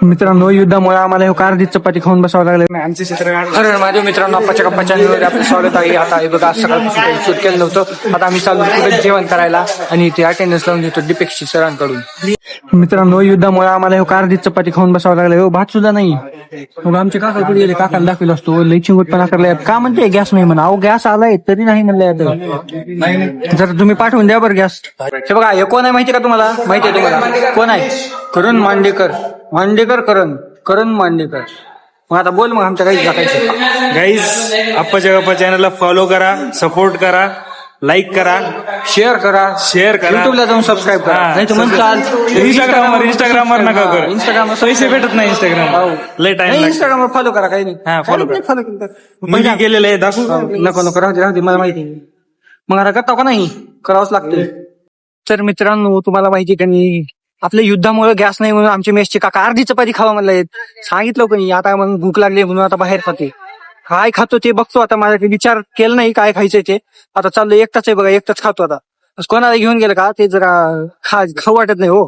मित्रांनो, युद्धामुळे आम्हाला अर्धी चपाती खाऊन बसावं लागलं. आमचे चित्र माझ्या मित्रांनो, आप्पाच्या गप्पाच्या आपलं स्वागत आहे. आता हे बघा, सकाळपासून शूट केलं नव्हतं. आता आम्ही चालू पुढे जेवण करायला आणि ते अटेंडन्स लावून देतो डिपेक्सची सरांकडून. मित्रांनो, युद्धामुळे आम्हाला अर्धी चपाती खाऊन बसावं लागलं. भात सुद्धा नाही. मग आमचे काका कुठे गेले? काकाला दाखविला असतो. लई चिंगूटपणा करलाय. का म्हणते गॅस नाही म्हणा? अहो गॅस आलाय तरी नाही म्हणलंय. आता जर तुम्ही पाठवून द्या बरं गॅस. हे बघा, हे कोण आहे माहिती का तुम्हाला? माहिती आहे तुम्हाला कोण आहे? करण मांडेकर. करण मांडेकर. मग आता बोल, मग आमच्या काही टाकायचं. गाईज, आप्पाच्या गप्पा चॅनलला फॉलो करा, सपोर्ट करा, लाईक करा, शेअर करा. युट्यूबला जाऊन सबस्क्राईब करा. नाही तर म्हणताल इंस्टाग्रामवर नका करू. इंस्टाग्राम पैसे भेटत नाही इंस्टाग्राम. लय टाइम. इंस्टाग्रामवर फॉलो करा. काही नाही. हा, follow करा. फॉलो केलेलं आहे, दाखवू. नको राहू दे मला माहिती. मग आता करता का नाही? करावंच लागतं. तर मित्रांनो, तुम्हाला माहिती का नाही, आपल्या युद्धामुळे गॅस नाही म्हणून आमचे मेसचे काका अर्धी चपाती खावा म्हणले. सांगितलं का नाही? आता मग भूक लागली म्हणून आता बाहेर खाते. काय खातो ते बघतो आता. माझा विचार केला नाही काय खायचंय ते. आता चाललं एकटाच आहे बघा, एकटाच खातो आता. कोणाला घेऊन गेलं का ते जरा खाऊ वाटत नाही हो,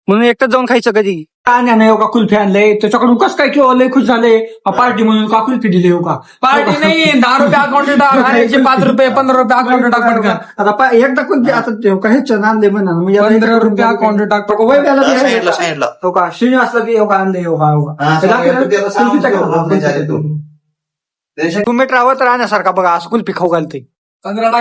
म्हणून एकटाच जाऊन खायचं. कधी काय नाही हो का, कुल्फी आणलंय त्याच्याकडून कसं काय किंवा लय खुश झाले. पार्टी म्हणून का कुल्फी दिली हो का? पार्टी नाही, 10 रुपये अकाउंट टाक, 5 रुपये 15 रुपये अकाउंट टाक पटकन. आता एकदा कुल्फी आता ह्याच आणले म्हणा 15 रुपये अकाउंट टाक. हो का? श्रीनिवासला ते हो का आणले हो का? तुम्ही ट्रॅव्हल तर राहण्यासारखा बघा, असं कुल्फी खाऊ घालते. 15 टाक.